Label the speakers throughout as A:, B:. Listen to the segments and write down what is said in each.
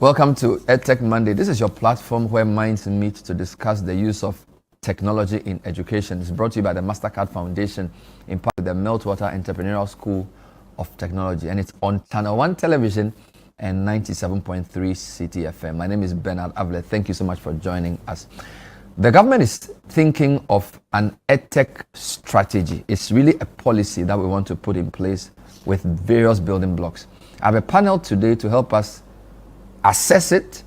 A: Welcome to Edtech Monday. This is your platform where minds meet to discuss the use of technology in education. It's brought to you by the Mastercard Foundation in part with the Meltwater Entrepreneurial School of Technology. And it's on Channel 1 Television and 97.3 CTFM. My name is Bernard Avle. Thank you so much for joining us. The government is thinking of an Edtech strategy. It's really a policy that we want to put in place with various building blocks. I have a panel today to help us assess it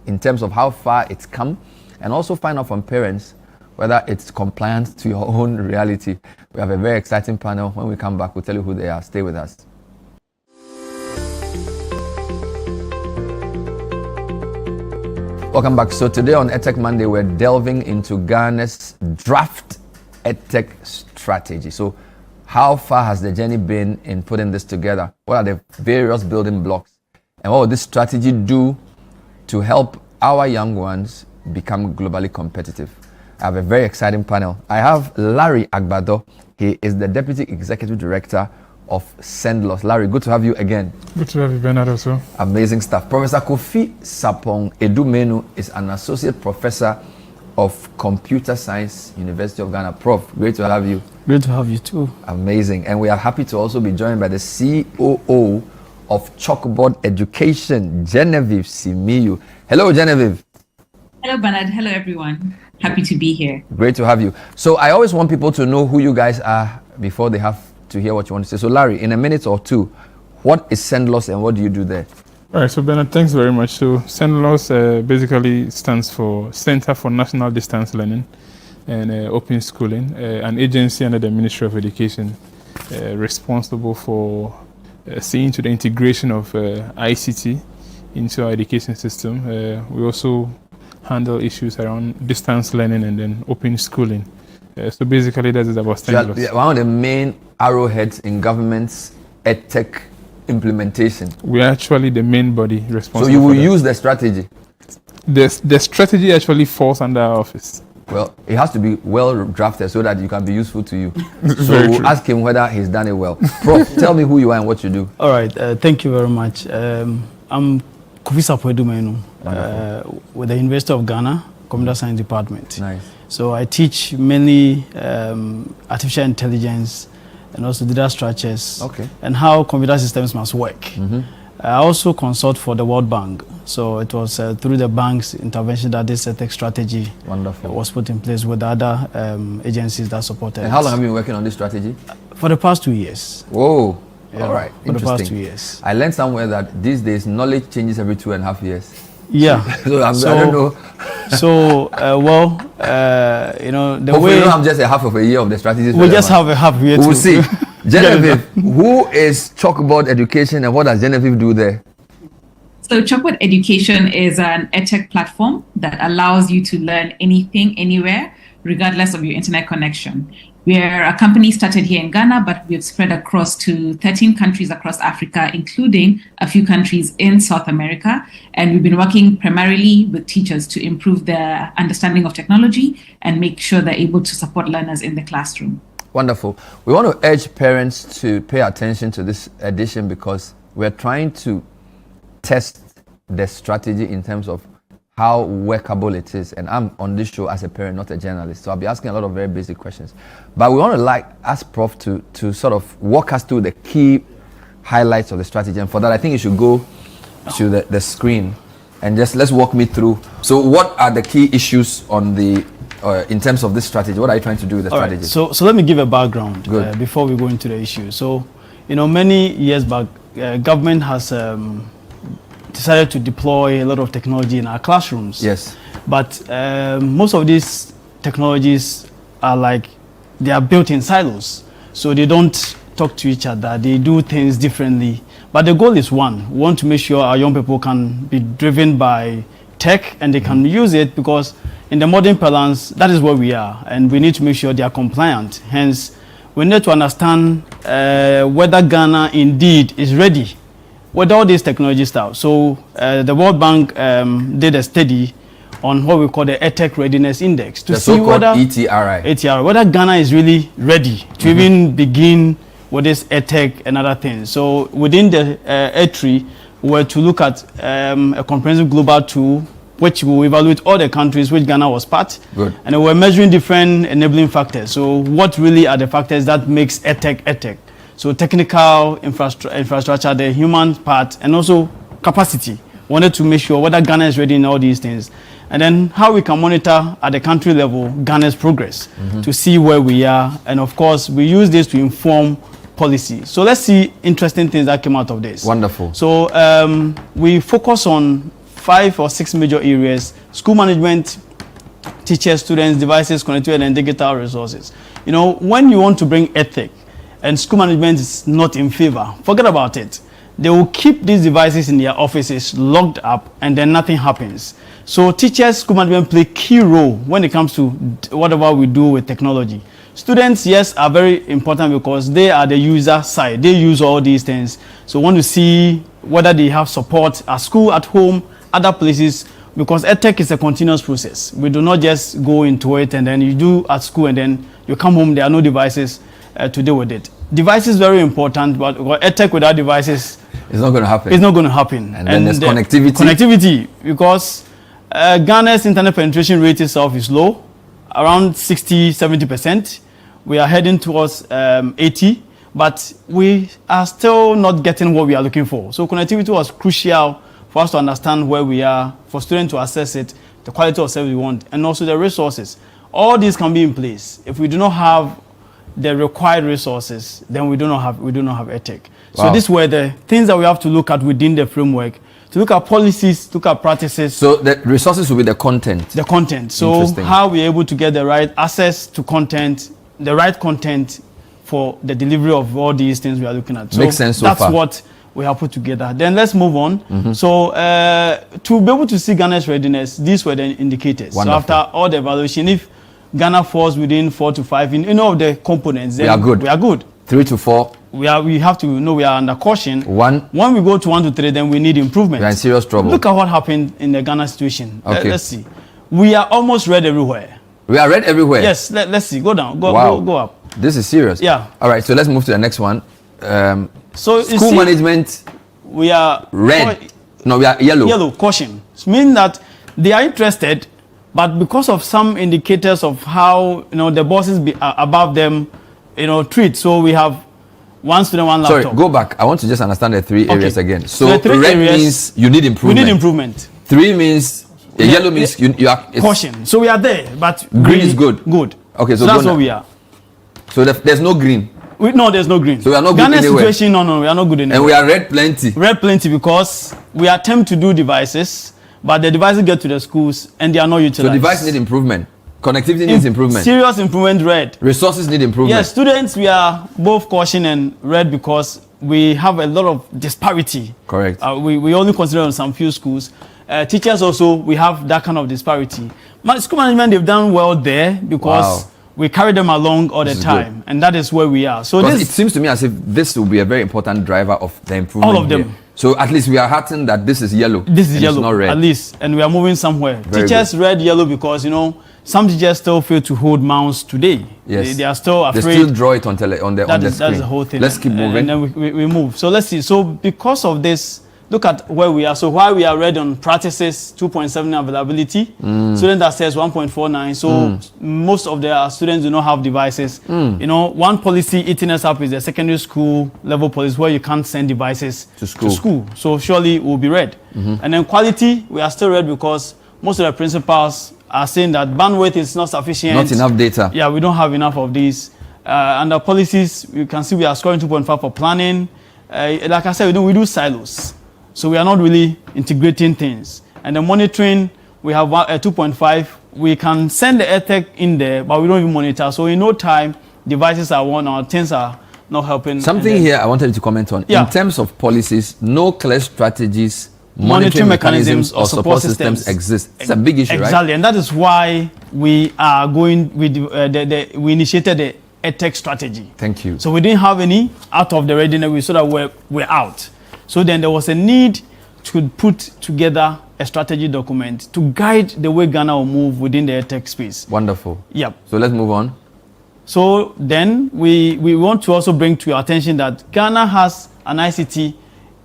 A: in terms of how far it's come and also find out from parents whether it's compliant to your own reality. We have a very exciting panel. When we come back, we'll tell you who they are. Stay with us. Welcome back. So today on Edtech Monday, we're delving into Ghana's draft Edtech strategy. So how far has the journey been in putting this together? What are the various building blocks? And what will this strategy do to help our young ones become globally competitive? I have a very exciting panel. I have Larry Agbado. He is the Deputy Executive Director of SendLoss. Larry, good to have you again.
B: Good to have you, Bernard, also.
A: Amazing stuff. Professor Kofi Sapong Edumenu is an Associate Professor of Computer Science, University of Ghana. Prof, great to have you.
C: Great to have you too.
A: Amazing. And we are happy to also be joined by the COO of Chalkboard Education, Genevieve Simiyu. Hello, Genevieve.
D: Hello, Bernard. Hello, everyone. Happy to be here.
A: Great to have you. So I always want people to know who you guys are before they have to hear what you want to say. So Larry, in a minute or two, what is SendLoss and what do you do there?
B: All right, so Bernard, thanks very much. So SendLoss basically stands for Center for National Distance Learning and Open Schooling, an agency under the Ministry of Education responsible for seeing to the integration of ICT into our education system. We also handle issues around distance learning and then open schooling. So basically that is about SendLoss.
A: One of the main arrowheads in government's EdTech implementation.
B: We are actually the main body responsible.
A: So you will use the strategy?
B: The strategy actually falls under our office.
A: Well, it has to be well drafted so that you can be useful to you. So we'll ask him whether he's done it well. Prof, tell me who you are and what you do.
C: All right, thank you very much. I'm Kofi Sapong Edumenu with the University of Ghana, Computer Science Department.
A: Nice.
C: So I teach mainly artificial intelligence and also data structures and how computer systems must work. Mm-hmm. I also consult for the World Bank. So it was through the bank's intervention that this Edtech strategy was put in place with other agencies that supported.
A: And how long have you been working on this strategy?
C: For the past 2 years.
A: Whoa. Yeah, all right.
C: For the past 2 years.
A: I learned somewhere that these days knowledge changes every 2.5 years.
C: Yeah.
A: So I don't know.
C: So, you know, the
A: hopefully
C: way...
A: you don't have just a half of a year of the strategies.
C: We just have a half year.
A: We'll see. Genevieve, who is Chalkboard Education and what does Genevieve do there?
D: So Chalkboard Education is an EdTech platform that allows you to learn anything, anywhere, regardless of your internet connection. We're a company started here in Ghana, but we've spread across to 13 countries across Africa, including a few countries in South America. And we've been working primarily with teachers to improve their understanding of technology and make sure they're able to support learners in the classroom.
A: Wonderful. We want to urge parents to pay attention to this edition because we're trying to test the strategy in terms of how workable it is. And I'm on this show as a parent, not a journalist. So I'll be asking a lot of very basic questions. But we want to ask Prof to sort of walk us through the key highlights of the strategy. And for that, I think you should go to the screen and just let's walk me through. So what are the key issues on the in terms of this strategy? What are you trying to do with the strategy?
C: Right. So let me give a background before we go into the issue. So, you know, many years back, government has decided to deploy a lot of technology in our classrooms.
A: Yes.
C: But most of these technologies are they are built in silos. So they don't talk to each other. They do things differently. But the goal is one. We want to make sure our young people can be driven by tech and they can use it because in the modern parlance, that is where we are. And we need to make sure they are compliant. Hence, we need to understand whether Ghana indeed is ready with all these technology stuff. So the World Bank did a study on what we call the Edtech Readiness Index to see whether ETRI, whether Ghana is really ready to even begin with this Edtech and other things. So within the ETRI, were to look at a comprehensive global tool, which will evaluate all the countries which Ghana was part.
A: Good.
C: And we're measuring different enabling factors. So what really are the factors that makes Edtech? So technical infrastructure, the human part, and also capacity. Wanted to make sure whether Ghana is ready in all these things. And then how we can monitor at the country level Ghana's progress to see where we are. And of course, we use this to inform policy. So let's see interesting things that came out of this.
A: Wonderful.
C: So we focus on 5 or 6 major areas: school management, teachers, students, devices, connectivity, and digital resources. You know, when you want to bring Edtech and school management is not in favor, forget about it. They will keep these devices in their offices locked up, and then nothing happens. So teachers, school management play key role when it comes to whatever we do with technology. Students, yes, are very important because they are the user side. They use all these things. So we want to see whether they have support at school, at home, other places, because Edtech is a continuous process. We do not just go into it and then you do at school and then you come home, there are no devices to deal with it. Devices very important, but Edtech without devices,
A: it's not going to happen.
C: It's not going to happen.
A: And then there's connectivity.
C: Connectivity, because Ghana's internet penetration rate itself is low, around 60-70%. We are heading towards 80, but we are still not getting what we are looking for. So connectivity was crucial for us to understand where we are, for students to assess it, the quality of service we want, and also the resources. All these can be in place. If we do not have the required resources, then we do not have Edtech.
A: Wow.
C: So these were the things that we have to look at within the framework, to look at policies, look at practices.
A: So the resources will be the content.
C: The content. So how we're able to get the right access to content, the right content for the delivery of all these things we are looking at. So
A: makes sense so
C: that's
A: far.
C: what we have put together. Then let's move on. So to be able to see Ghana's readiness, these were the indicators.
A: Wonderful.
C: So after all the evaluation, if Ghana falls within 4 to 5 in all of the components, then
A: we are good.
C: We are good.
A: 3 to 4.
C: We have to know we are under caution.
A: 1.
C: When we go to 1 to 3, then we need improvement.
A: We are in serious trouble.
C: Look at what happened in the Ghana situation.
A: Okay.
C: Let's see. We are almost red everywhere.
A: We are red everywhere.
C: Yes. Let's see. Go down.
A: Wow.
C: Go up.
A: This is serious.
C: Yeah.
A: All right. So let's move to the next one.
C: So
A: School management.
C: We are
A: Red. No, we are yellow.
C: Yellow. Caution. It means that they are interested, but because of some indicators of how the bosses above them, treat. So we have one student, one laptop.
A: Sorry, go back. I want to just understand the 3 areas again. So
C: the 3
A: red
C: areas,
A: means you need improvement.
C: We need improvement.
A: 3 means yellow means you are
C: caution. So we are there, but
A: green is good.
C: Good.
A: Okay, so
C: that's what we are.
A: So there's no green.
C: No, there's no green.
A: So we are not good
C: Ghana's
A: anywhere.
C: situation, no, we are not good anywhere.
A: And we are red plenty.
C: Red plenty because we attempt to do devices, but the devices get to the schools and they are not utilized.
A: So device need improvement. Connectivity needs improvement.
C: Serious improvement, red.
A: Resources need improvement.
C: Yes, students, we are both caution and red because we have a lot of disparity.
A: Correct.
C: We only consider on some few schools. Teachers also, we have that kind of disparity. School management, they've done well there because we carry them along all the time. Good. And that is where we are. So
A: it seems to me as if this will be a very important driver of the improvement.
C: All of them.
A: Here. So at least we are heartened that this is yellow.
C: This is yellow,
A: it's not red.
C: at least. And we are moving somewhere.
A: Very
C: teachers
A: good.
C: red, yellow because, some teachers still fail to hold mouse today.
A: Yes.
C: They are still afraid.
A: They still draw it on the screen.
C: That's the whole thing.
A: Let's keep moving.
C: And then we move. So let's see. So because of this, look at where we are. So while we are red on practices, 2.7 availability, student access 1.49. So most of the students do not have devices. One policy eating us up is the secondary school level policy where you can't send devices to school. So surely it will be red. And then quality, we are still red because most of the principals are saying that bandwidth is not sufficient.
A: Not enough data.
C: Yeah, we don't have enough of these. Under policies, you can see we are scoring 2.5 for planning. Like I said, we do silos. So we are not really integrating things. And the monitoring, we have 2.5. We can send the Edtech in there, but we don't even monitor. So in no time, devices are worn out, things are not helping.
A: Something here I wanted to comment on.
C: Yeah.
A: In terms of policies, no clear strategies, monitoring mechanisms or support systems exist. It's a big issue, right?
C: Exactly, and that is why we are going with we initiated the Edtech strategy.
A: Thank you.
C: So we didn't have any out of the readiness. We saw that we're out. So then there was a need to put together a strategy document to guide the way Ghana will move within the Edtech space.
A: Wonderful.
C: Yep.
A: So let's move on.
C: So then we want to also bring to your attention that Ghana has an ICT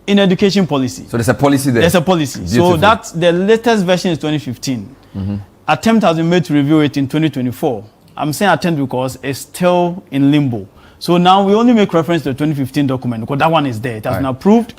C: in education policy.
A: So there's a policy there.
C: There's a policy.
A: Beautiful.
C: So that the latest version is 2015. Attempt has been made to review it in 2024. I'm saying attempt because it's still in limbo. So now we only make reference to the 2015 document because that one is there. It has been approved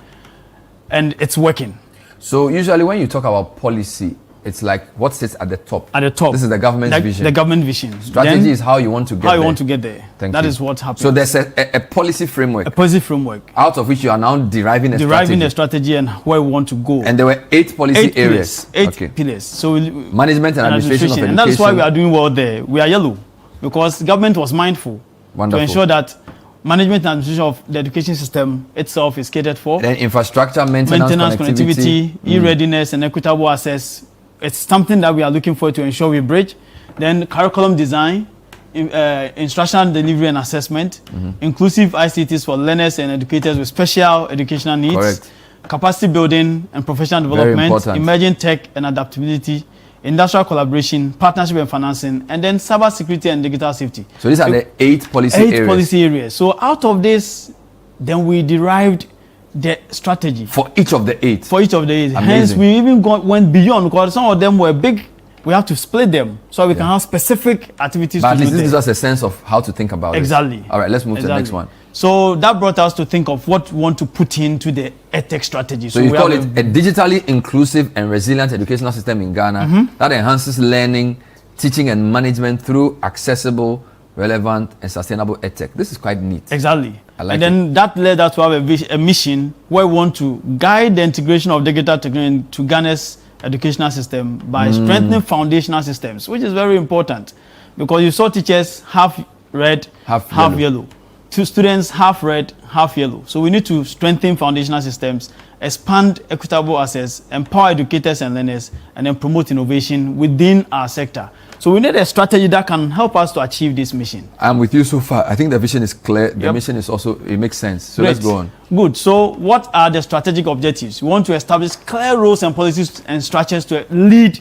C: and it's working.
A: So usually when you talk about policy, it's like what sits at the top.
C: At the top.
A: This is the government's vision.
C: The government vision.
A: Strategy
C: then,
A: is how you want to get there.
C: How you want to get there.
A: That
C: is what happens.
A: So there's a policy framework.
C: A policy framework.
A: Out of which you are now deriving a
C: strategy and where we want to go.
A: And there were 8 policy areas.
C: Eight pillars. So
A: management and administration of education.
C: And that's why we are doing well there. We are yellow because government was mindful to ensure that management and administration of the education system itself is catered for.
A: Then infrastructure, maintenance
C: connectivity, e-readiness, and equitable access. It's something that we are looking for to ensure we bridge. Then curriculum design, instructional delivery and assessment, inclusive ICTs for learners and educators with special educational needs,
A: correct,
C: capacity building and professional development, emerging tech and adaptability, industrial collaboration, partnership and financing, and then cyber security and digital safety.
A: So these are the 8 policy areas.
C: 8 policy areas. So out of this, then we derived the strategy
A: for each of the 8.
C: For each of the 8.
A: Amazing.
C: Hence, we even went beyond because some of them were big. We have to split them so we can have specific activities.
A: But at least this gives us a sense of how to think about it.
C: Exactly.
A: All right, let's move to the next one.
C: So that brought us to think of what we want to put into the Edtech strategy.
A: So you call it a digitally inclusive and resilient educational system in Ghana that enhances learning, teaching, and management through accessible, relevant, and sustainable Edtech. This is quite neat.
C: Exactly.
A: I like
C: and then that led us to have a mission where we want to guide the integration of digital technology into Ghana's educational system by strengthening foundational systems, which is very important because you saw teachers half red, half yellow. Students half red, half yellow. So we need to strengthen foundational systems, expand equitable access, empower educators and learners, and then promote innovation within our sector. So we need a strategy that can help us to achieve this mission.
A: I'm with you so far. I think the vision is clear. The mission is also, it makes sense. So let's go on.
C: Good. So what are the strategic objectives? We want to establish clear roles and policies and structures to lead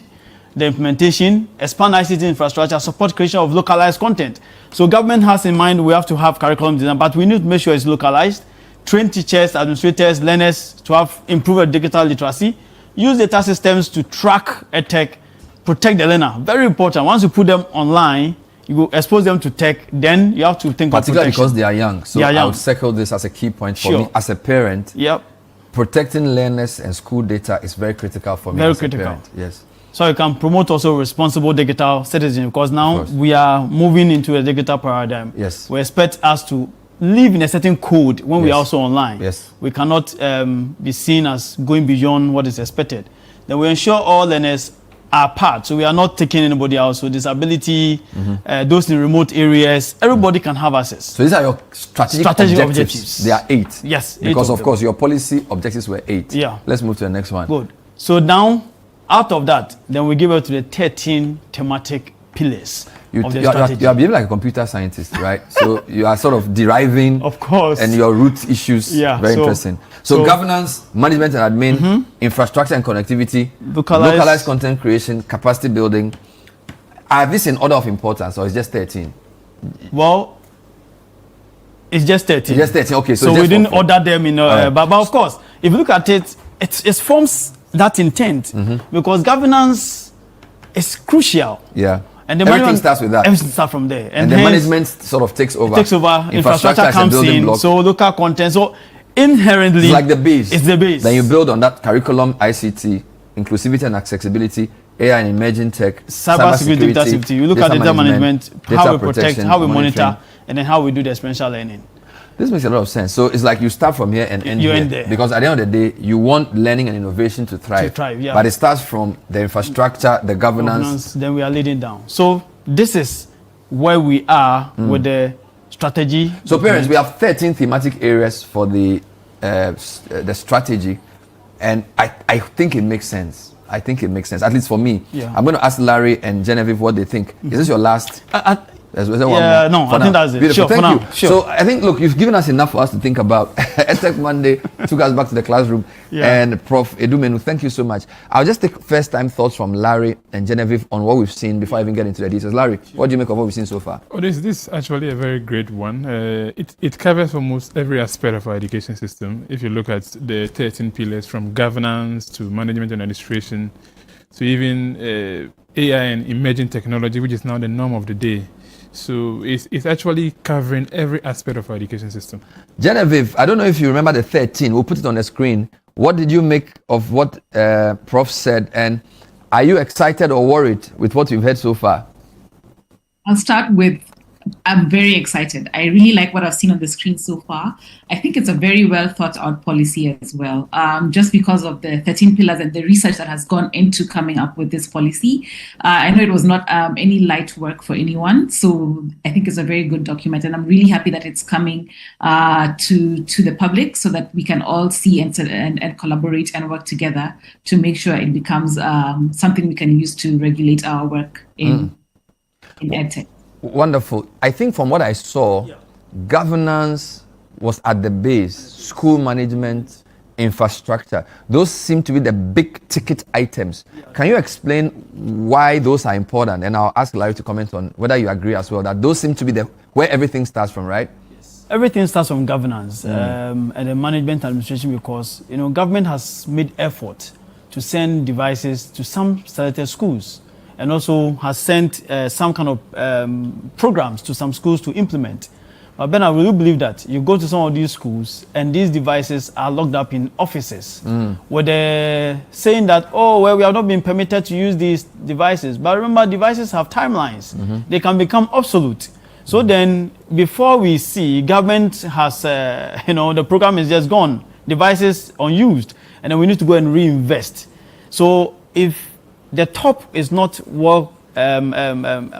C: the implementation, expand ICT infrastructure, support creation of localized content. So government has in mind we have to have curriculum design, but we need to make sure it's localized, train teachers, administrators, learners to have improved digital literacy, use data systems to track Edtech, protect the learner. Very important. Once you put them online, you will expose them to tech, then you have to think of protection.
A: Particularly because they are young. So I would circle this as a key point for me as a parent.
C: Yep.
A: Protecting learners and school data is very critical for me as a parent. Yes.
C: So you can promote also responsible digital citizenship because now we are moving into a digital paradigm.
A: Yes.
C: We expect us to live in a certain code when we are also online.
A: Yes.
C: We cannot be seen as going beyond what is expected. Then we ensure all learners are part. So we are not taking anybody out. So disability, those in remote areas, everybody can have access.
A: So these are your strategic objectives. There are 8.
C: Yes.
A: Because of course your policy objectives were 8.
C: Yeah.
A: Let's move to the next one.
C: Good. So now, out of that, then we give it to the 13 thematic pillars of the strategy.
A: You are behaving like a computer scientist, right? So you are sort of deriving,
C: of course, and
A: your root issues. Yeah, very interesting. So governance, management and admin, infrastructure and connectivity, localized content creation, capacity building. Are these in order of importance, or is just 13?
C: Well, it's just 13.
A: It's just 13. Okay,
C: so we didn't order them in. But of course, if you look at it, it forms that intent because governance is crucial.
A: Yeah.
C: And the
A: everything starts with that.
C: Everything starts from there.
A: And the management sort of takes over.
C: Infrastructure comes in. Block. So local content. So inherently,
A: it's like the base.
C: It's the base.
A: Then you build on that curriculum, ICT, inclusivity and accessibility, AI and emerging tech,
C: cyber security, data safety. You look at data management, how we protect, how we monitor, and then how we do the experiential learning.
A: This makes a lot of sense. So it's like you start from here and end here. Because at the end of the day, you want learning and innovation to thrive.
C: Yeah.
A: But it starts from the infrastructure, the governance.
C: Then we are leading down. So this is where we are with the strategy.
A: So parents, we have 13 thematic areas for the strategy. And I think it makes sense. At least for me.
C: Yeah.
A: I'm going to ask Larry and Genevieve what they think. Is this your last? There's one
C: Yeah,
A: more
C: no,
A: for
C: I
A: now.
C: think that's it.
A: Beautiful.
C: Sure, for
A: Thank
C: now.
A: you.
C: Sure.
A: So I think, look, you've given us enough for us to think about. Edtech Monday took us back to the classroom.
C: Yeah.
A: And Prof. Edumenu, thank you so much. I'll just take first-time thoughts from Larry and Genevieve on what we've seen before I even get into the details. Larry, what do you make of what we've seen so far?
B: Oh, this is actually a very great one. It covers almost every aspect of our education system. If you look at the 13 pillars, from governance to management and administration, to even AI and emerging technology, which is now the norm of the day. So it's actually covering every aspect of our education system.
A: Genevieve, I don't know if you remember the 13. We'll put it on the screen. What did you make of what Prof said? And are you excited or worried with what you've heard so far?
D: I'll start with, I'm very excited. I really like what I've seen on the screen so far. I think it's a very well thought out policy as well, just because of the 13 pillars and the research that has gone into coming up with this policy. I know it was not any light work for anyone. So I think it's a very good document. And I'm really happy that it's coming to the public so that we can all see and collaborate and work together to make sure it becomes something we can use to regulate our work in EdTech.
A: Wonderful. I think from what I saw, governance was at the base, school management, infrastructure. Those seem to be the big ticket items. Can you explain why those are important? And I'll ask Larry to comment on whether you agree as well that those seem to be where everything starts from, right?
C: Everything starts from governance and the management administration, because government has made effort to send devices to some selected schools, and also has sent some kind of programs to some schools to implement. But Ben, I really believe that you go to some of these schools and these devices are locked up in offices where they're saying that, oh, well, we have not been permitted to use these devices. But remember, devices have timelines. They can become obsolete. So then, before we see, government has, the program is just gone, devices unused, and then we need to go and reinvest. So if the top is not well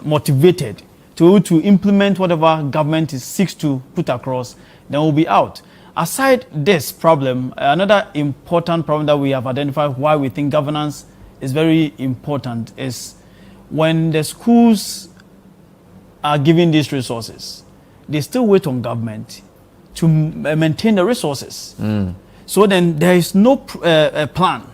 C: motivated to implement whatever government seeks to put across, then we'll be out. Aside this problem, another important problem that we have identified why we think governance is very important is when the schools are given these resources, they still wait on government to maintain the resources. So then there is no plan.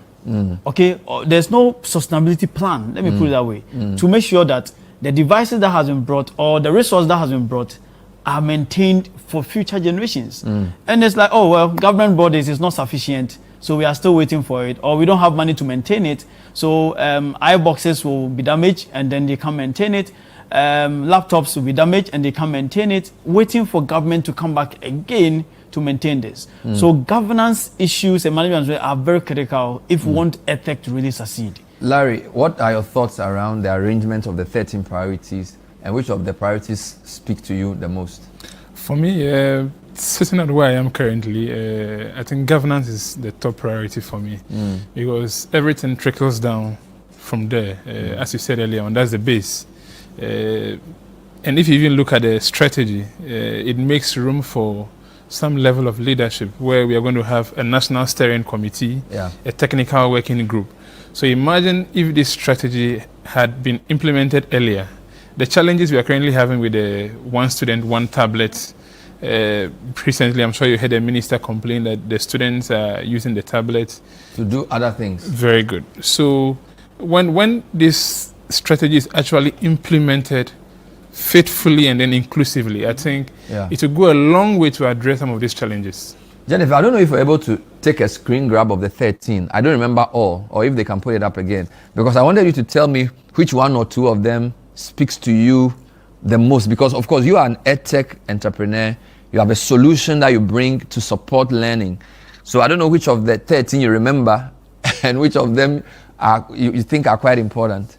C: Okay, there's no sustainability plan, let me put it that way, to make sure that the devices that has been brought or the resource that has been brought are maintained for future generations. And it's like, oh, well, government bodies is not sufficient, so we are still waiting for it, or we don't have money to maintain it, so iBoxes will be damaged and then they can't maintain it, laptops will be damaged and they can't maintain it, waiting for government to come back again to maintain this. So governance issues and management are very critical if we want EdTech to really succeed.
A: Larry, what are your thoughts around the arrangement of the 13 priorities, and which of the priorities speak to you the most?
B: For me, sitting at where I am currently, I think governance is the top priority for me, because everything trickles down from there. As you said earlier on, that's the base. And if you even look at the strategy, it makes room for some level of leadership where we are going to have a national steering committee, a technical working group. So imagine if this strategy had been implemented earlier. The challenges we are currently having with the one student, one tablet. Recently, I'm sure you heard the minister complain that the students are using the tablet
A: to do other things.
B: Very good. So when this strategy is actually implemented faithfully and then inclusively, I think it will go a long way to address some of these challenges.
A: Jennifer, I don't know if you're able to take a screen grab of the 13. I don't remember all, or if they can put it up again, because I wanted you to tell me which one or two of them speaks to you the most, because of course you are an EdTech entrepreneur. You have a solution that you bring to support learning. So I don't know which of the 13 you remember and which of them you think are quite important.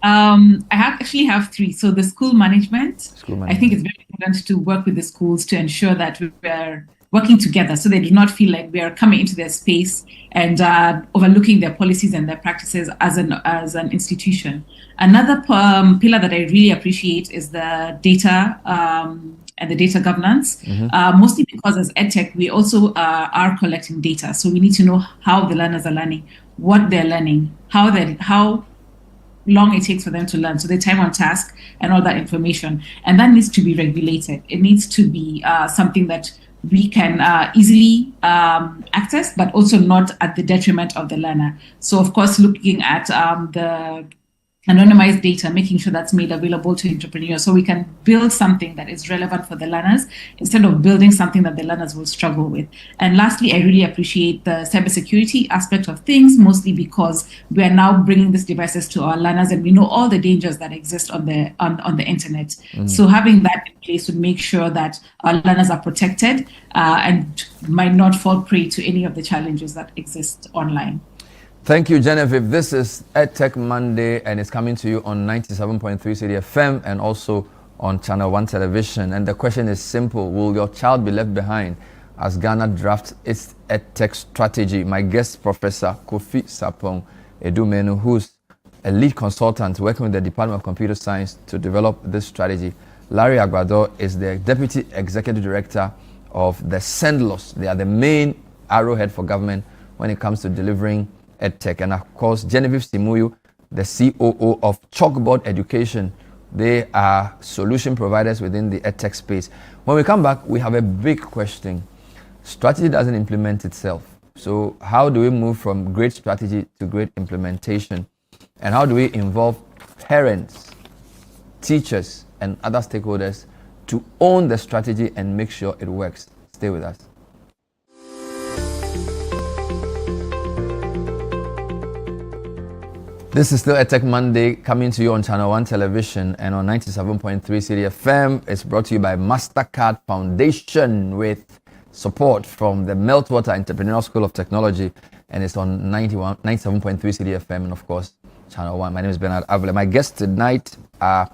D: I actually have three. So the school management, I think it's very important to work with the schools to ensure that we're working together so they do not feel like we are coming into their space and overlooking their policies and their practices as an institution. Another pillar that I really appreciate is the data and the data governance, mostly because as EdTech, we also are collecting data. So we need to know how the learners are learning, what they're learning, long it takes for them to learn. So the time on task and all that information. And that needs to be regulated. It needs to be something that we can easily access, but also not at the detriment of the learner. So of course, looking at the anonymized data, making sure that's made available to entrepreneurs so we can build something that is relevant for the learners instead of building something that the learners will struggle with. And lastly, I really appreciate the cybersecurity aspect of things, mostly because we are now bringing these devices to our learners and we know all the dangers that exist on the internet. So having that in place would make sure that our learners are protected and might not fall prey to any of the challenges that exist online.
A: Thank you, Genevieve. This is Edtech Monday, and it's coming to you on 97.3 City FM and also on Channel 1 Television. And the question is simple. Will your child be left behind as Ghana drafts its Edtech strategy? My guest, Professor Kofi Sapong Edumenu, who's a lead consultant working with the Department of Computer Science to develop this strategy. Larry Agbado is the Deputy Executive Director of the SENDLOS. They are the main arrowhead for government when it comes to delivering Edtech. And of course, Genevieve Simuyu, the COO of Chalkboard Education. They are solution providers within the Edtech space. When we come back, we have a big question. Strategy doesn't implement itself. So how do we move from great strategy to great implementation? And how do we involve parents, teachers, and other stakeholders to own the strategy and make sure it works? Stay with us. This is still Edtech Monday, coming to you on Channel 1 Television and on 97.3 City FM. It's brought to you by Mastercard Foundation with support from the Meltwater Entrepreneurial School of Technology, and it's on 97.3 City FM and of course Channel 1. My name is Bernard Avile. My guests tonight are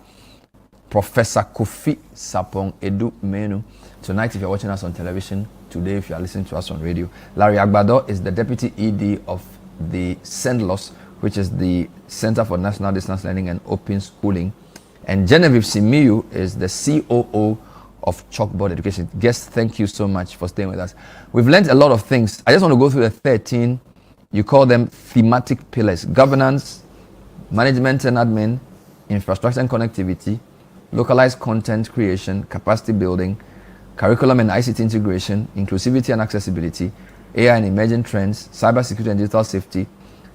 A: Professor Kofi Sapong Edumenu. Tonight, if you're watching us on television, today if you are listening to us on radio, Larry Agbado is the Deputy ED of the SENDLOS, which is the Center for National Distance Learning and Open Schooling. And Genevieve Simiyu is the COO of Chalkboard Education. Guests, thank you so much for staying with us. We've learned a lot of things. I just want to go through the 13, you call them thematic pillars: governance, management and admin, infrastructure and connectivity, localized content creation, capacity building, curriculum and ICT integration, inclusivity and accessibility, AI and emerging trends, cybersecurity and digital safety,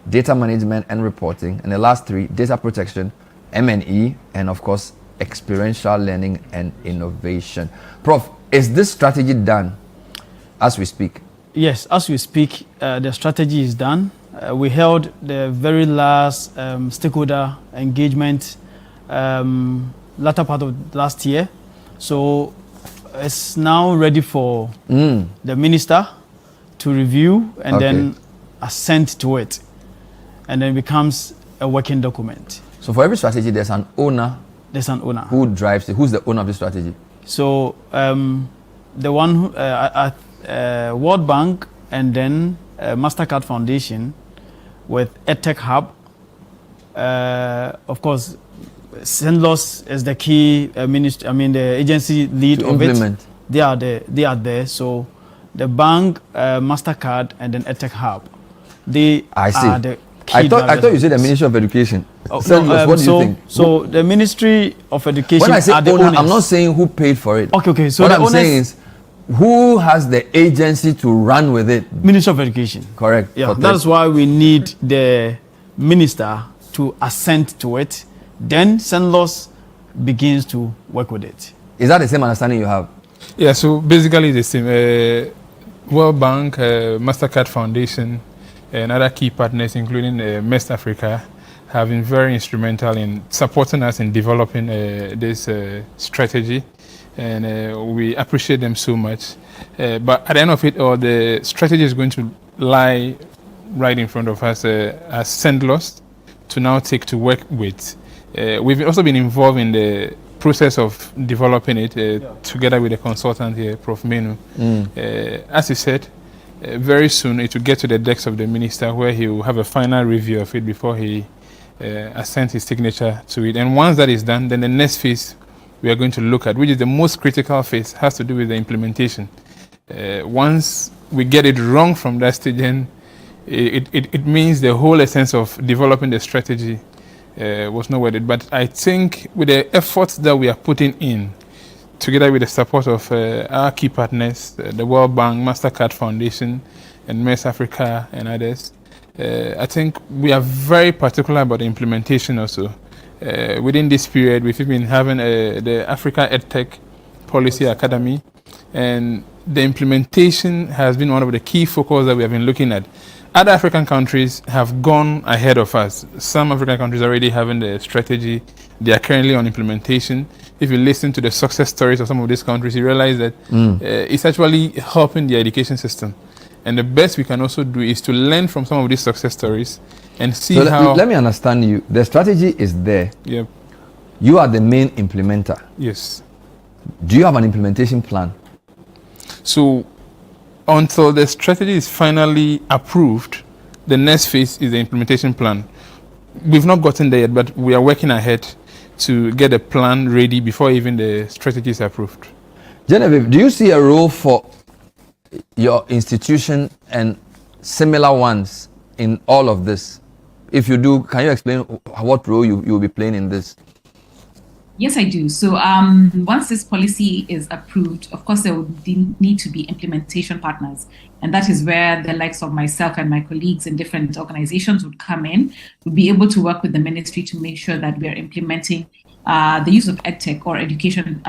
A: data management and reporting, and the last three, data protection, M&E, and of course, experiential learning and innovation. Prof, is this strategy done as we speak?
C: Yes, as we speak, the strategy is done. We held the very last stakeholder engagement latter part of last year. So it's now ready for the minister to review and then assent to it. And then becomes a working document. So
A: for every strategy, there's an owner.
C: There's an owner.
A: Who drives it? Who's the owner of the strategy?
C: So the one who, at World Bank and then Mastercard Foundation with Edtech Hub. Of course, SENDLOS is the key the agency lead
A: to
C: of
A: implement.
C: It. They are there. So the bank, Mastercard, and then Edtech Hub. They are the key.
A: I thought you said the Ministry of Education. What do you think?
C: So the Ministry of Education.
A: When I say
C: are the
A: owner,
C: owners.
A: I'm not saying who paid for it.
C: Okay. So
A: what I'm saying is, who has the agency to run with it?
C: Ministry of Education.
A: Correct.
C: Yeah, that's why we need the minister to assent to it. Then SENDLOS begins to work with it.
A: Is that the same understanding you have?
B: Yeah, so basically the same. World Bank, Mastercard Foundation, and other key partners, including MEST Africa, have been very instrumental in supporting us in developing this strategy, and we appreciate them so much. But at the end of it all, the strategy is going to lie right in front of us as SENDLOS to now take to work with. We've also been involved in the process of developing it together with the consultant here, Prof. Menu. As he said, very soon it will get to the decks of the minister where he will have a final review of it before he assents his signature to it. And once that is done, then the next phase we are going to look at, which is the most critical phase, has to do with the implementation. Once we get it wrong from that stage, then it means the whole essence of developing the strategy was not worth it. But I think with the efforts that we are putting in, together with the support of our key partners, the World Bank, MasterCard Foundation, and MEST Africa and others, I think we are very particular about the implementation also. Within this period, we've been having the Africa Edtech Policy Academy, and the implementation has been one of the key focus that we have been looking at. Other African countries have gone ahead of us. Some African countries already having the strategy. They are currently on implementation. If you listen to the success stories of some of these countries, you realize that it's actually helping the education system. And the best we can also do is to learn from some of these success stories and see
A: so
B: how...
A: Let me understand you. The strategy is there.
B: Yep.
A: You are the main implementer.
B: Yes.
A: Do you have an implementation plan?
B: So until the strategy is finally approved, the next phase is the implementation plan. We've not gotten there yet, but we are working ahead to get a plan ready before even the strategy is approved.
A: Genevieve, do you see a role for your institution and similar ones in all of this? If you do, can you explain what role you will be playing in this?
D: Yes, I do. So once this policy is approved, of course, there would need to be implementation partners. And that is where the likes of myself and my colleagues in different organizations would come in. We'd be able to work with the ministry to make sure that we are implementing the use of EdTech or education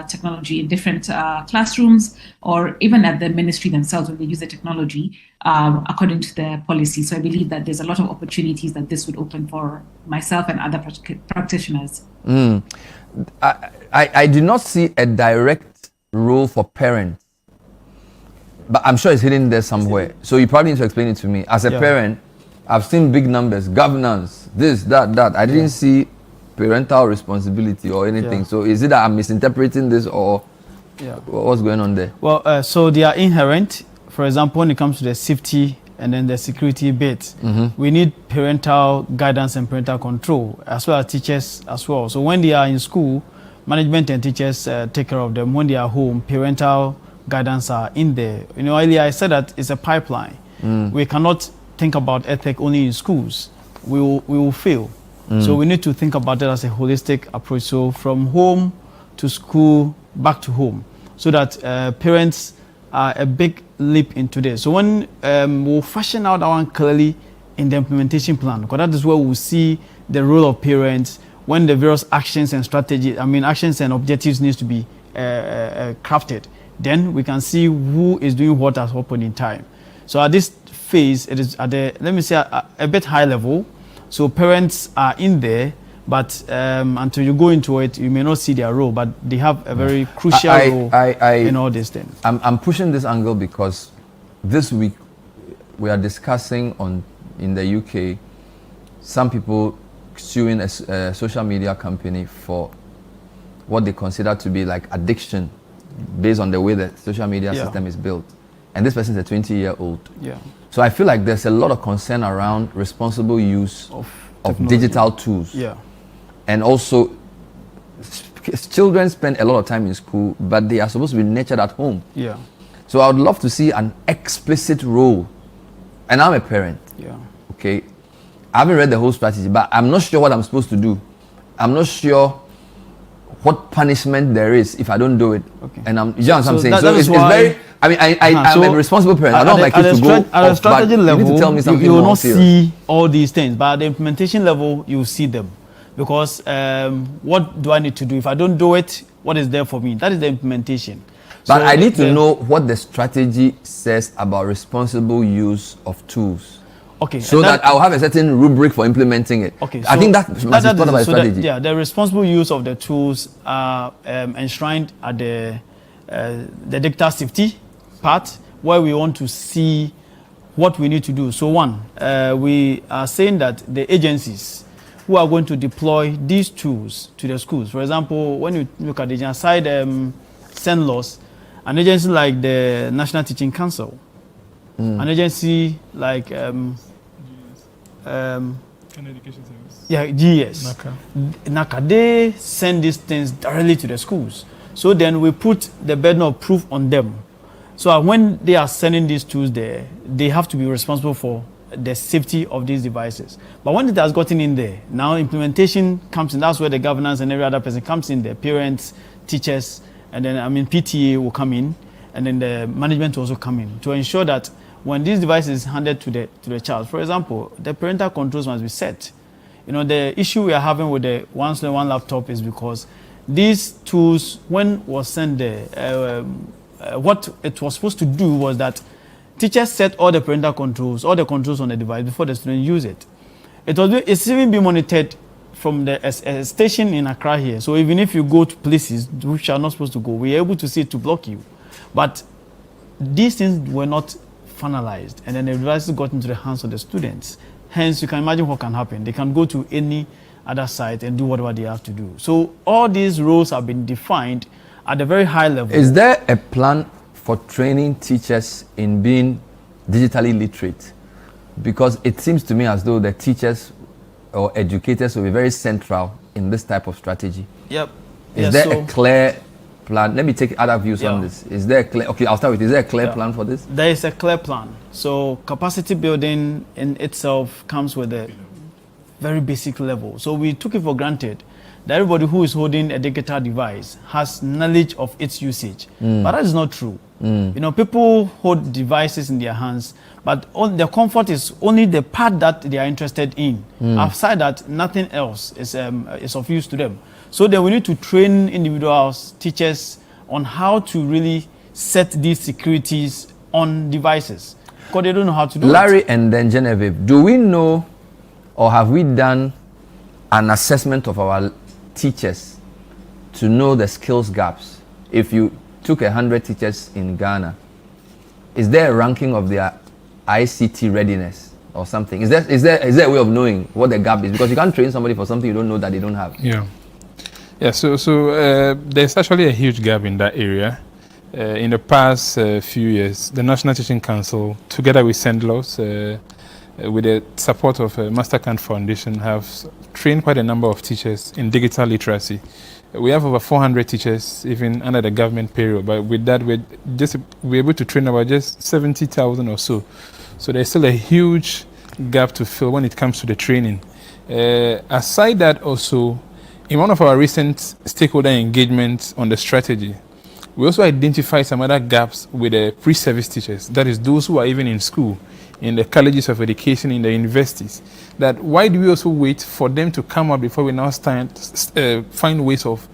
D: technology in different classrooms, or even at the ministry themselves when they use the technology according to the policy. So I believe that there's a lot of opportunities that this would open for myself and other practitioners.
A: I do not see a direct role for parents, but I'm sure it's hidden there somewhere. So you probably need to explain it to me. As a parent, I've seen big numbers, governance, this, that. I didn't see parental responsibility or anything. So is it that I'm misinterpreting this, or what's going on there?
C: Well, so they are inherent. For example, when it comes to the safety and then the security bit, we need parental guidance and parental control, as well as teachers as well. So when they are in school, management and teachers take care of them. When they are home, parental guidance are in there. You know, earlier I said that it's a pipeline. We cannot think about EdTech only in schools. We will fail. So we need to think about it as a holistic approach. So from home to school, back to home, so that parents are a big leap into this. So when we'll fashion out that one clearly in the implementation plan, because that is where we'll see the role of parents when the various actions and strategies, actions and objectives needs to be crafted. Then we can see who is doing what at what point in time. So at this phase, it is at the, let me say, a bit high level. So parents are in there, but until you go into it, you may not see their role, but they have a very crucial role in all these things.
A: I'm pushing this angle because this week we are discussing in the UK, some people suing a social media company for what they consider to be like addiction based on the way the social media system is built. And this person is a 20-year-old. Yeah. So I feel like there's a lot of concern around responsible use of digital tools. Yeah. And also, children spend a lot of time in school, but they are supposed to be nurtured at home. Yeah. So I would love to see an explicit role. And I'm a parent. Yeah. Okay. I haven't read the whole strategy, but I'm not sure what I'm supposed to do. I'm not sure what punishment there is if I don't do it. Okay. And you know what I'm saying? So it's very, I'm a responsible parent. I don't want my kids to go
C: at the strategy level,
A: you need to tell me something
C: you will not see all these things, but at the implementation level, you will see them. Because what do I need to do? If I don't do it, what is there for me? That is the implementation.
A: But I need to know what the strategy says about responsible use of tools. Okay. So that I'll have a certain rubric for implementing it. Okay. So I think that must be part of my strategy.
C: The responsible use of the tools are enshrined at the digital safety part, where we want to see what we need to do. So one, we are saying that the agencies who are going to deploy these tools to the schools, for example, when you look at the side send laws, an agency like the National Teaching Council, an agency like
B: Education Service.
C: Yeah, GS. NACA, they send these things directly to the schools. So then we put the burden of proof on them. So when they are sending these tools there, they have to be responsible for the safety of these devices. But when it has gotten in there, now implementation comes in. That's where the governance and every other person comes in there. Parents, teachers, and then PTA will come in, and then the management will also come in to ensure that when this device is handed to the child, for example, the parental controls must be set. You know, the issue we are having with the one laptop is because these tools, when was sent there, what it was supposed to do was that teachers set all the parental controls, all the controls on the device before the student use it. It's even being monitored from a station in Accra here. So even if you go to places which are not supposed to go, we are able to see it to block you. But these things were not finalized, and then the devices got into the hands of the students. Hence, you can imagine what can happen. They can go to any other site and do whatever they have to do. So all these roles have been defined at a very high level.
A: Is there a plan for training teachers in being digitally literate? Because it seems to me as though the teachers or educators will be very central in this type of strategy.
C: Yep.
A: Is there a clear plan? Let me take other views on this. Is there a clear, okay, I'll start with, is there a clear plan for this?
C: There is a clear plan. So capacity building in itself comes with a very basic level. So we took it for granted that everybody who is holding a digital device has knowledge of its usage. But that is not true. You know, people hold devices in their hands, but their comfort is only the part that they are interested in. Outside that, nothing else is of use to them. So then we need to train individuals, teachers, on how to really set these securities on devices, because they don't know how to do it.
A: Larry and then Genevieve, do we know or have we done an assessment of our teachers to know the skills gaps? If you took 100 teachers in Ghana, is there a ranking of their ICT readiness or something? Is there a way of knowing what the gap is? Because you can't train somebody for something you don't know that they don't have.
B: So there's actually a huge gap in that area. In the past few years, the National Teaching Council, together with SENDLOS, with the support of Mastercard Foundation, have trained quite a number of teachers in digital literacy. We have over 400 teachers, even under the government payroll, but with that, we're able to train about just 70,000 or so. So there's still a huge gap to fill when it comes to the training. Aside that also, in one of our recent stakeholder engagements on the strategy, we also identified some other gaps with the pre-service teachers, that is those who are even in school, in the colleges of education, in the universities. That why do we also wait for them to come out before we now find ways of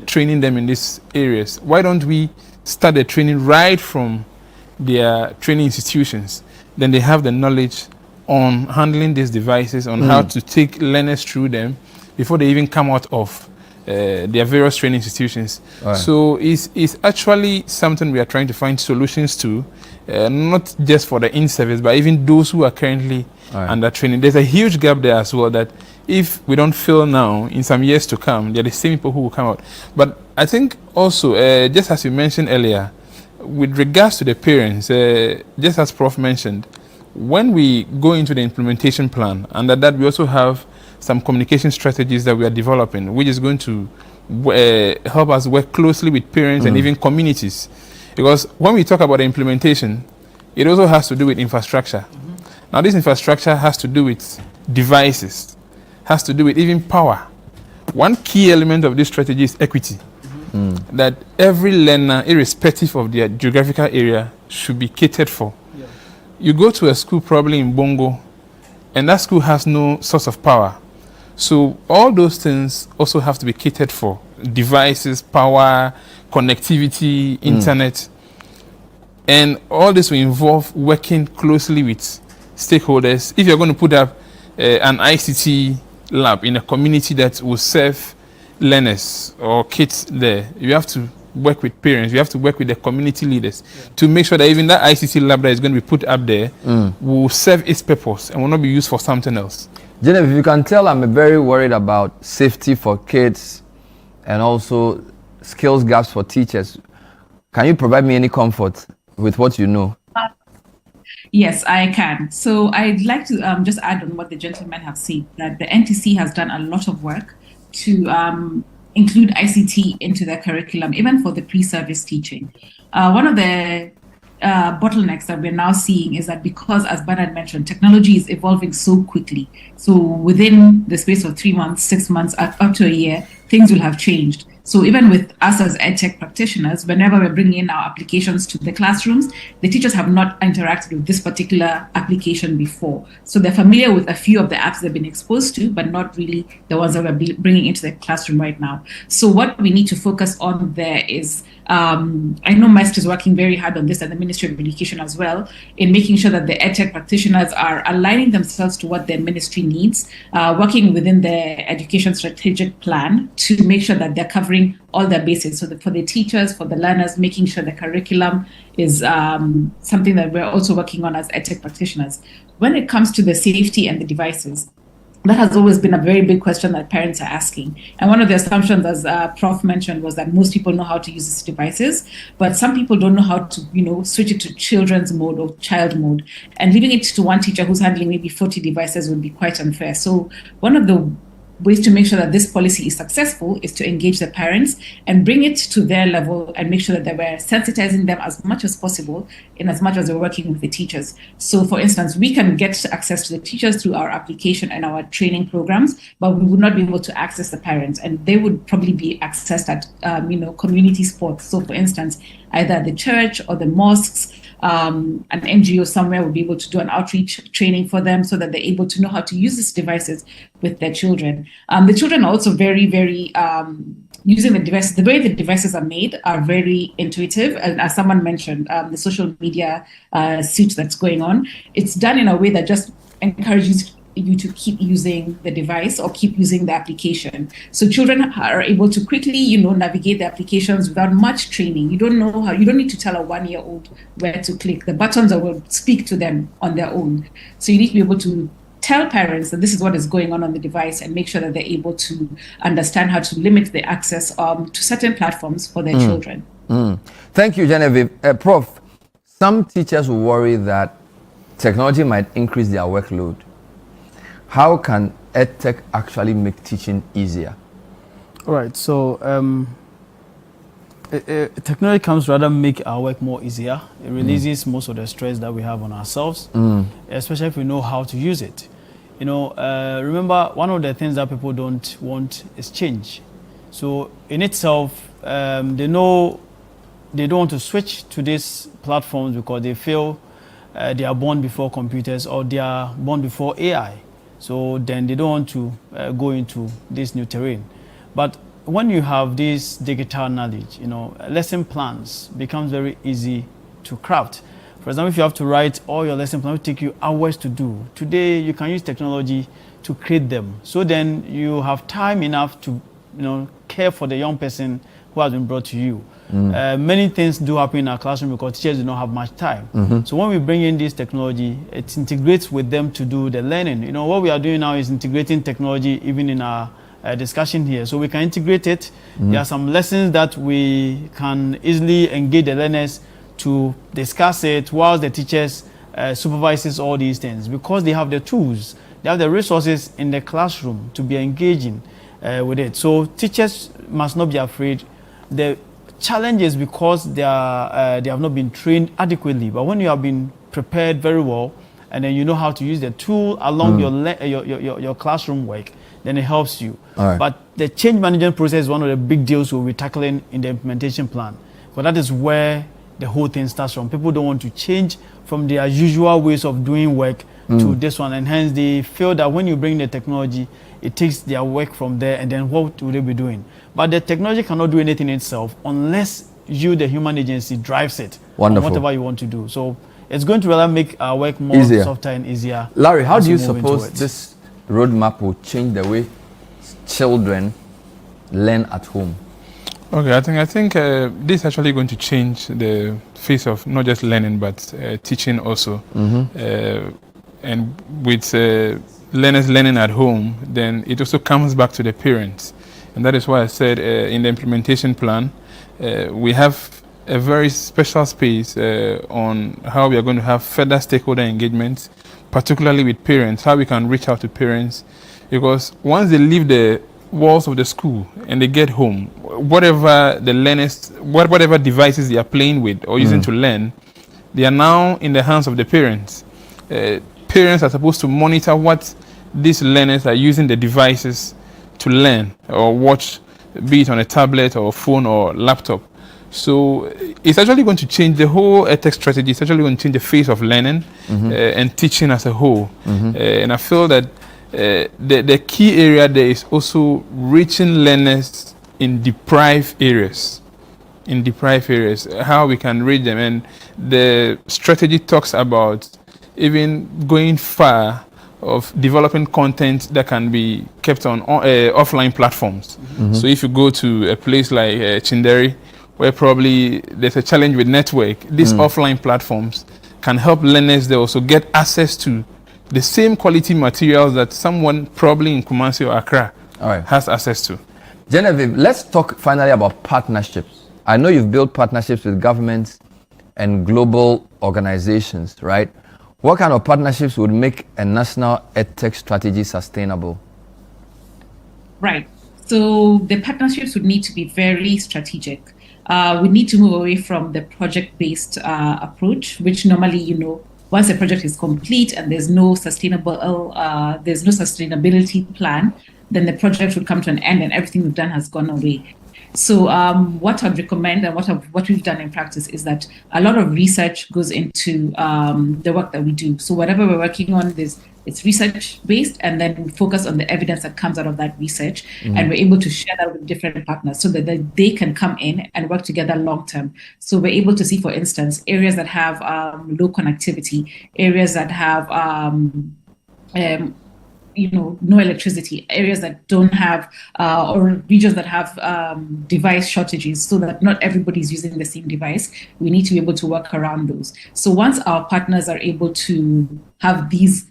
B: training them in these areas? Why don't we start the training right from their training institutions? Then they have the knowledge on handling these devices, on how to take learners through them before they even come out of their various training institutions. Right. So it's actually something we are trying to find solutions to, not just for the in-service, but even those who are currently under training. There's a huge gap there as well that if we don't fill now, in some years to come, they're the same people who will come out. But I think also, just as you mentioned earlier, with regards to the parents, just as Prof mentioned, when we go into the implementation plan, under that we also have some communication strategies that we are developing, which is going to help us work closely with parents and even communities. Because when we talk about the implementation, it also has to do with infrastructure. Now, this infrastructure has to do with devices, has to do with even power. One key element of this strategy is equity. That every learner, irrespective of their geographical area, should be catered for. You go to a school probably in Bongo, and that school has no source of power. So all those things also have to be catered for. Devices, power, connectivity, internet. And all this will involve working closely with stakeholders. If you're going to put up an ICT lab in a community that will serve learners or kids there, you have to work with parents, you have to work with the community leaders to make sure that even that ICT lab that is going to be put up there will serve its purpose and will not be used for something else.
A: Genevieve, you can tell I'm very worried about safety for kids and also skills gaps for teachers. Can you provide me any comfort with what you know?
D: Yes, I can. So I'd like to just add on what the gentlemen have said, that the NTC has done a lot of work to include ICT into their curriculum, even for the pre-service teaching. One of the bottlenecks that we're now seeing is that because, as Bernard mentioned, technology is evolving so quickly. So within the space of 3 months, 6 months, up to a year, things will have changed. So even with us as Edtech practitioners, whenever we're bringing in our applications to the classrooms, the teachers have not interacted with this particular application before. So they're familiar with a few of the apps they've been exposed to, but not really the ones that we're bringing into the classroom right now. So what we need to focus on there is, I know MEST is working very hard on this, and the Ministry of Education as well, in making sure that the Edtech practitioners are aligning themselves to what their ministry needs, working within the education strategic plan to make sure that they're covering all their bases. So for the teachers, for the learners, making sure the curriculum is something that we're also working on as Edtech practitioners. When it comes to the safety and the devices, that has always been a very big question that parents are asking. And one of the assumptions, as Prof mentioned, was that most people know how to use these devices, but some people don't know how to, switch it to children's mode or child mode. And leaving it to one teacher who's handling maybe 40 devices would be quite unfair. So one of the ways to make sure that this policy is successful is to engage the parents and bring it to their level and make sure that we're sensitizing them as much as possible in as much as we're working with the teachers. So for instance, we can get access to the teachers through our application and our training programs, but we would not be able to access the parents, and they would probably be accessed at community sports. So for instance, either the church or the mosques, an NGO somewhere will be able to do an outreach training for them so that they're able to know how to use these devices with their children. The children are also very, very using the devices. The way the devices are made are very intuitive. And as someone mentioned, the social media suit that's going on, it's done in a way that just encourages you to keep using the device or keep using the application. So children are able to quickly, navigate the applications without much training. You don't need to tell a 1-year-old where to click. The buttons will speak to them on their own. So you need to be able to tell parents that this is what is going on the device and make sure that they're able to understand how to limit the access to certain platforms for their children.
A: Thank you, Genevieve. Prof, some teachers will worry that technology might increase their workload. How can Edtech actually make teaching easier?
C: All right, so technology comes rather make our work more easier. It releases most of the stress that we have on ourselves, especially if we know how to use it. Remember, one of the things that people don't want is change. So in itself, they know they don't want to switch to these platforms because they feel they are born before computers or they are born before AI. So then they don't want to go into this new terrain. But when you have this digital knowledge, lesson plans becomes very easy to craft. For example, if you have to write all your lesson plans, it will take you hours to do. Today, you can use technology to create them. So then you have time enough to, care for the young person who has been brought to you. Many things do happen in our classroom because teachers do not have much time. So when we bring in this technology, it integrates with them to do the learning. What we are doing now is integrating technology even in our discussion here. So we can integrate it. There are some lessons that we can easily engage the learners to discuss it whilst the teachers supervises all these things because they have the tools, they have the resources in the classroom to be engaging with it. So teachers must not be afraid. The challenge is because they have not been trained adequately. But when you have been prepared very well, and then you know how to use the tool along your classroom work, then it helps you.
A: Right.
C: But the change management process is one of the big deals we'll be tackling in the implementation plan. But that is where the whole thing starts from. People don't want to change from their usual ways of doing work to this one, and hence they feel that when you bring the technology, it takes their work from there, and then what will they be doing? But the technology cannot do anything itself unless you, the human agency, drives it.
A: Wonderful.
C: On whatever you want to do. So it's going to rather make our work more softer and easier.
A: Larry, how do you suppose this roadmap will change the way children learn at home?
B: Okay, I think this is actually going to change the face of not just learning but teaching also. And with learners learning at home, then it also comes back to the parents. And that is why I said in the implementation plan, we have a very special space on how we are going to have further stakeholder engagement, particularly with parents, how we can reach out to parents. Because once they leave the walls of the school and they get home, whatever the learners, whatever devices they are playing with or using to learn, they are now in the hands of the parents. Parents are supposed to monitor what these learners are using the devices to learn or watch, be it on a tablet or phone or laptop. So it's actually going to change the whole Edtech strategy. It's actually going to change the face of learning and teaching as a whole. And I feel that the key area there is also reaching learners in deprived areas. How we can reach them. And the strategy talks about even going far of developing content that can be kept on offline platforms. So if you go to a place like Chinderi, where probably there's a challenge with network, these offline platforms can help learners there also get access to the same quality materials that someone probably in Kumasi or Accra has access to.
A: Genevieve, let's talk finally about partnerships. I know you've built partnerships with governments and global organizations, right? What kind of partnerships would make a national Edtech strategy sustainable?
D: Right. So the partnerships would need to be very strategic. We need to move away from the project-based approach, which normally, once a project is complete and there's no sustainability plan, then the project would come to an end and everything we've done has gone away. So what I'd recommend and what we've done in practice is that a lot of research goes into the work that we do. So whatever we're working on, it's research-based, and then we focus on the evidence that comes out of that research, and we're able to share that with different partners so that they can come in and work together long-term. So we're able to see, for instance, areas that have low connectivity, areas that have no electricity, areas that don't have, or regions that have device shortages, so that not everybody's using the same device. We need to be able to work around those. So once our partners are able to have these,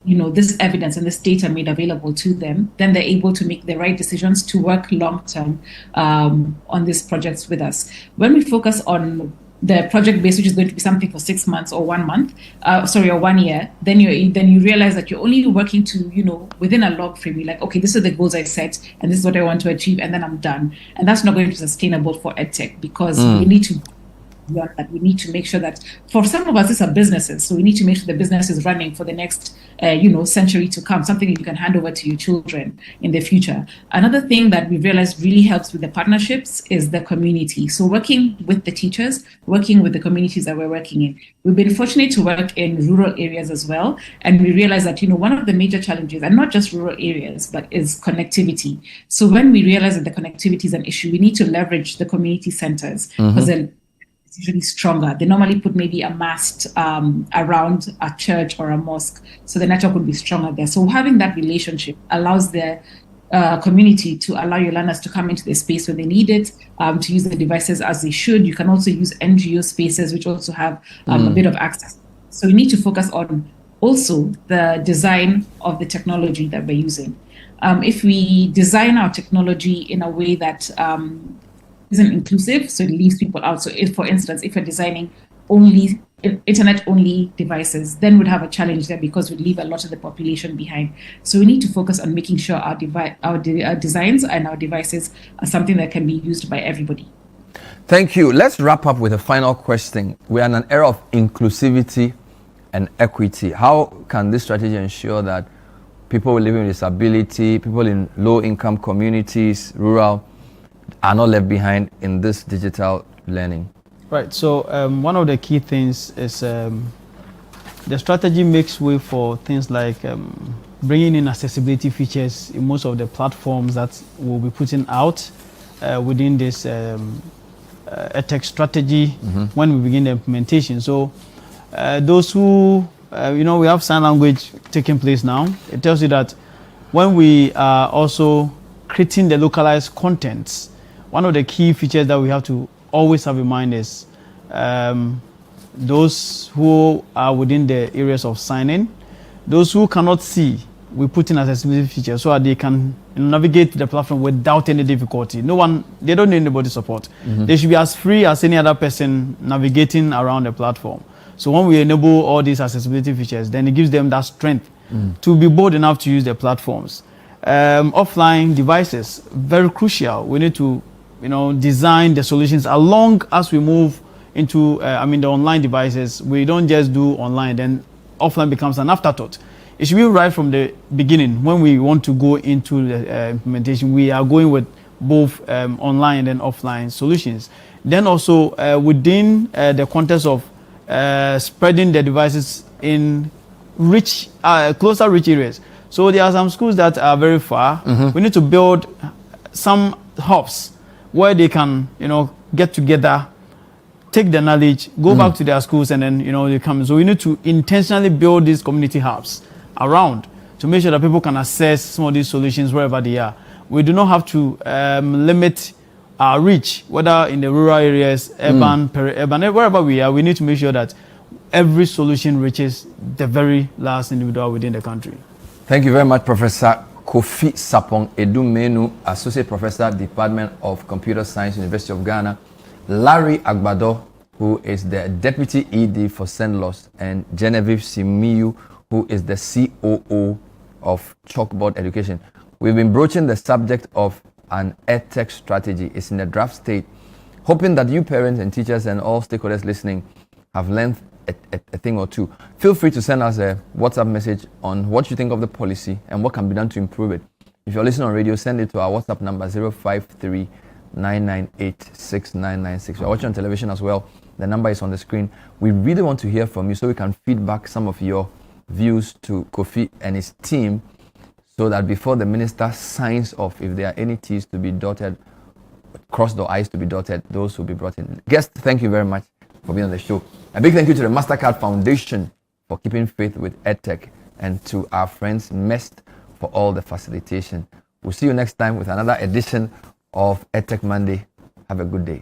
D: this evidence and this data made available to them, then they're able to make the right decisions to work long-term on these projects with us. When we focus on the project base, which is going to be something for 6 months or 1 month, or 1 year, then you realize that you're only working to, within a log frame. You're like, okay, this are the goals I set, and this is what I want to achieve, and then I'm done. And that's not going to be sustainable for Edtech, because we need to beyond that. We need to make sure that, for some of us, these are businesses, so we need to make sure the business is running for the next century to come, something you can hand over to your children in the future. Another thing that we realized really helps with the partnerships is the community. So working with the teachers, working with the communities that we're working in. We've been fortunate to work in rural areas as well, and we realized that one of the major challenges, and not just rural areas, but is connectivity. So when we realize that the connectivity is an issue, we need to leverage the community centers, because then it's usually stronger. They normally put maybe a mast around a church or a mosque, so the network would be stronger there. So having that relationship allows the community to allow your learners to come into the space when they need it, to use the devices as they should. You can also use NGO spaces, which also have a bit of access. So we need to focus on also the design of the technology that we're using. If we design our technology in a way that isn't inclusive, so it leaves people out. So if, for instance, if you're designing only internet-only devices, then we'd have a challenge there, because we'd leave a lot of the population behind. So we need to focus on making sure our designs and our devices are something that can be used by everybody.
A: Thank you. Let's wrap up with a final question. We are in an era of inclusivity and equity. How can this strategy ensure that people living with disability, people in low-income communities, rural, are not left behind in this digital learning?
C: Right. So one of the key things is the strategy makes way for things like bringing in accessibility features in most of the platforms that we'll be putting out within this Edtech strategy when we begin the implementation. So those who, we have sign language taking place now. It tells you that when we are also creating the localized contents, one of the key features that we have to always have in mind is those who are within the areas of signing, those who cannot see, we put in accessibility features so that they can navigate the platform without any difficulty. They don't need anybody's support. They should be as free as any other person navigating around the platform. So when we enable all these accessibility features, then it gives them that strength to be bold enough to use the platforms. Offline devices, very crucial. We need to design the solutions along as we move into the online devices, we don't just do online, then offline becomes an afterthought. It should be right from the beginning. When we want to go into the implementation, we are going with both online and offline solutions. Then also within the context of spreading the devices in closer rich areas. So there are some schools that are very far. We need to build some hubs where they can, get together, take the knowledge, go back to their schools, and then, they come. So we need to intentionally build these community hubs around to make sure that people can access some of these solutions wherever they are. We do not have to limit our reach, whether in the rural areas, urban, peri-urban, wherever we are. We need to make sure that every solution reaches the very last individual within the country.
A: Thank you very much, Professor Kofi Sapong Edumenu, Associate Professor, Department of Computer Science, University of Ghana, Larry Agbado, who is the Deputy ED for Senlos, and Genevieve Simiyu, who is the COO of Chalkboard Education. We've been broaching the subject of an Edtech strategy. It's in the draft state, hoping that you parents and teachers and all stakeholders listening have learned a thing or two. Feel free to send us a WhatsApp message on what you think of the policy and what can be done to improve it. If you're listening on radio, send it to our WhatsApp number 053-998-6996. If you're watching on television as well, the number is on the screen. We really want to hear from you so we can feedback some of your views to Kofi and his team, so that before the minister signs off, if there are any T's to be dotted, crossed or I's to be dotted, those will be brought in. Guest, thank you very much for being on the show. A big thank you to the MasterCard Foundation for keeping faith with Edtech, and to our friends MEST for all the facilitation. We'll see you next time with another edition of Edtech Monday. Have a good day.